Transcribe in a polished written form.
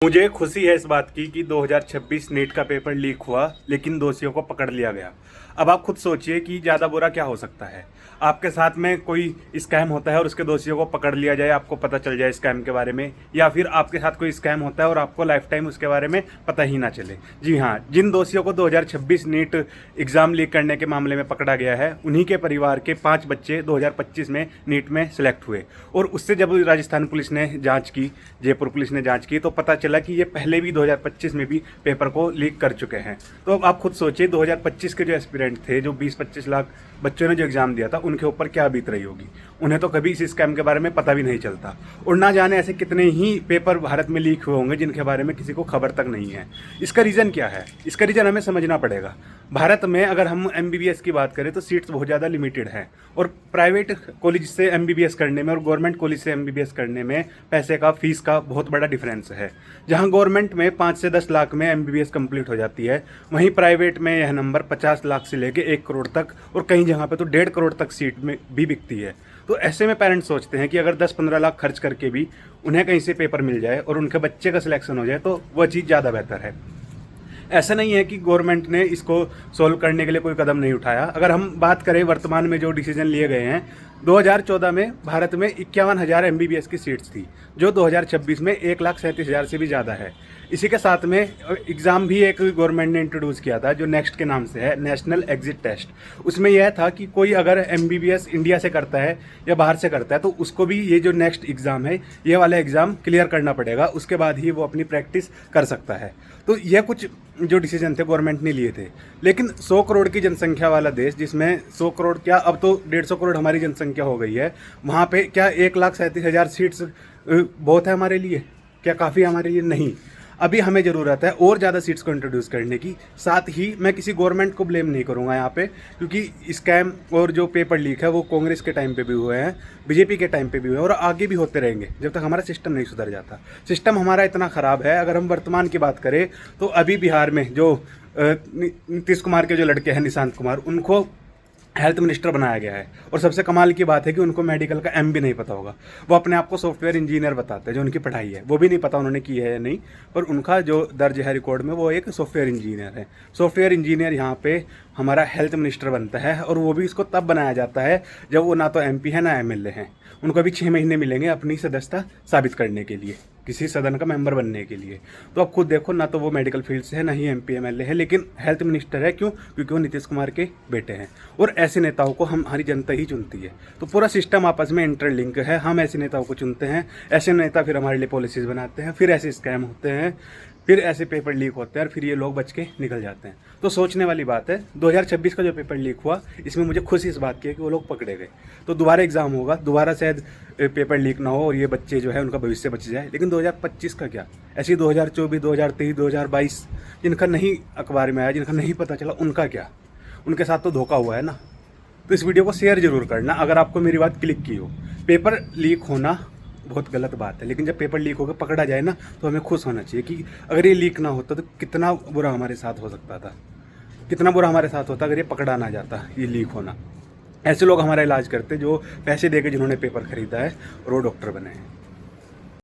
मुझे खुशी है इस बात की कि 2026 नीट का पेपर लीक हुआ, लेकिन दोषियों को पकड़ लिया गया। अब आप खुद सोचिए कि ज़्यादा बुरा क्या हो सकता है। आपके साथ में कोई स्कैम होता है और उसके दोषियों को पकड़ लिया जाए, आपको पता चल जाए स्कैम के बारे में, या फिर आपके साथ कोई स्कैम होता है और आपको लाइफ टाइम उसके बारे में पता ही ना चले। जी हाँ, जिन दोषियों को 2026 नीट एग्ज़ाम लीक करने के मामले में पकड़ा गया है, उन्हीं के परिवार के 5 बच्चे 2025 में नीट में सिलेक्ट हुए। और उससे जब राजस्थान पुलिस ने जाँच की, जयपुर पुलिस ने जाँच की, तो पता चला कि ये पहले भी 2025 में भी पेपर को लीक कर चुके हैं। तो अब आप खुद सोचिए, 2025 के जो एस्पिरेंट थे, जो 20-25 लाख बच्चों ने जो एग्ज़ाम दिया था, उनके ऊपर क्या बीत रही होगी। उन्हें तो कभी इस स्कैम के बारे में पता भी नहीं चलता, और ना जाने ऐसे कितने ही पेपर भारत में लीक हुए होंगे जिनके बारे में किसी को खबर तक नहीं है। इसका रीज़न क्या है? इसका रीज़न हमें समझना पड़ेगा। भारत में अगर हम MBBS की बात करें तो सीट्स बहुत ज़्यादा लिमिटेड हैं, और प्राइवेट कॉलेज से MBBS करने में और गवर्नमेंट कॉलेज से MBBS करने में पैसे का, फीस का बहुत बड़ा डिफरेंस है। जहां गवर्नमेंट में 5 से 10 लाख में MBBS कंप्लीट हो जाती है, वहीं प्राइवेट में यह नंबर 50 लाख से लेके 1 करोड़ तक, और कई जगह पे तो 1.5 करोड़ तक सीट में भी बिकती है। तो ऐसे में पेरेंट्स सोचते हैं कि अगर 10-15 लाख खर्च करके भी उन्हें कहीं से पेपर मिल जाए और उनके बच्चे का सिलेक्शन हो जाए तो वह चीज़ ज़्यादा बेहतर है। ऐसा नहीं है कि गवर्नमेंट ने इसको सोल्व करने के लिए कोई कदम नहीं उठाया। अगर हम बात करें वर्तमान में जो डिसीजन लिए गए हैं, 2014 में भारत में 51,000 MBBS की सीट्स थी, जो 2026 में 1,37,000 से भी ज़्यादा है। इसी के साथ में एग्ज़ाम भी एक गवर्नमेंट ने इंट्रोड्यूस किया था, जो नेक्स्ट के नाम से है, नेशनल एग्जिट टेस्ट। उसमें यह था कि कोई अगर MBBS इंडिया से करता है या बाहर से करता है, तो उसको भी ये जो नेक्स्ट एग्ज़ाम है, ये वाला एग्ज़ाम क्लियर करना पड़ेगा, उसके बाद ही वो अपनी प्रैक्टिस कर सकता है। तो यह कुछ जो डिसीजन थे गवर्नमेंट ने लिए थे। लेकिन 100 करोड़ की जनसंख्या वाला देश, जिसमें 100 करोड़ क्या, अब तो 150 करोड़ हमारी जनसंख्या हो गई है, वहाँ पे क्या 1,37,000 सीट्स बहुत है हमारे लिए? क्या काफ़ी है हमारे लिए? नहीं। अभी हमें ज़रूरत है और ज़्यादा सीट्स को इंट्रोड्यूस करने की। साथ ही मैं किसी गवर्नमेंट को ब्लेम नहीं करूँगा यहाँ पे, क्योंकि स्कैम और जो पेपर लीक है वो कांग्रेस के टाइम पे भी हुए हैं, बीजेपी के टाइम पे भी हुए हैं, और आगे भी होते रहेंगे जब तक हमारा सिस्टम नहीं सुधर जाता। सिस्टम हमारा इतना ख़राब है। अगर हम वर्तमान की बात करें तो अभी बिहार में जो नीतीश कुमार के जो लड़के हैं, निशांत कुमार, उनको हेल्थ मिनिस्टर बनाया गया है। और सबसे कमाल की बात है कि उनको मेडिकल का M भी नहीं पता होगा। वो अपने आप को सॉफ्टवेयर इंजीनियर बताते हैं, जो उनकी पढ़ाई है वो भी नहीं पता उन्होंने की है या नहीं, पर उनका जो दर्ज है रिकॉर्ड में, वो एक सॉफ्टवेयर इंजीनियर है। सॉफ्टवेयर इंजीनियर यहाँ पे हमारा हेल्थ मिनिस्टर बनता है, और वो भी इसको तब बनाया जाता है जब वो ना तो MP है ना MLA हैं। उनको अभी 6 महीने मिलेंगे अपनी सदस्यता साबित करने के लिए, किसी सदन का मेंबर बनने के लिए। तो आप खुद देखो, ना तो वो मेडिकल फील्ड से है, ना ही MP MLA है, लेकिन हेल्थ मिनिस्टर है। क्यों? क्योंकि वो नीतीश कुमार के बेटे हैं। और ऐसे नेताओं को हमारी जनता ही चुनती है। तो पूरा सिस्टम आपस में इंटरलिंक है। हम ऐसे नेताओं को चुनते हैं, ऐसे नेता फिर हमारे लिए पॉलिसीज़ बनाते हैं, फिर ऐसे स्कैम होते हैं, फिर ऐसे पेपर लीक होते हैं, और फिर ये लोग बच के निकल जाते हैं। तो सोचने वाली बात है। 2026 का जो पेपर लीक हुआ, इसमें मुझे खुशी इस बात की है कि वो लोग पकड़े गए। तो दोबारा एग्ज़ाम होगा, दोबारा शायद पेपर लीक ना हो और ये बच्चे जो है उनका भविष्य बच जाए। लेकिन 2025 का क्या? ऐसे 2024, 2023, 2022 जिनका नहीं अखबार में आया, जिनका नहीं पता चला, उनका क्या? उनके साथ तो धोखा हुआ है ना। तो इस वीडियो को शेयर जरूर करना अगर आपको मेरी बात क्लिक की हो। पेपर लीक होना बहुत गलत बात है, लेकिन जब पेपर लीक होकर पकड़ा जाए ना, तो हमें खुश होना चाहिए कि अगर ये लीक ना होता तो कितना बुरा हमारे साथ हो सकता था, कितना बुरा हमारे साथ होता अगर ये पकड़ा ना जाता, ये लीक होना। ऐसे लोग हमारा इलाज करते जो पैसे देके जिन्होंने पेपर खरीदा है और वो डॉक्टर बने हैं।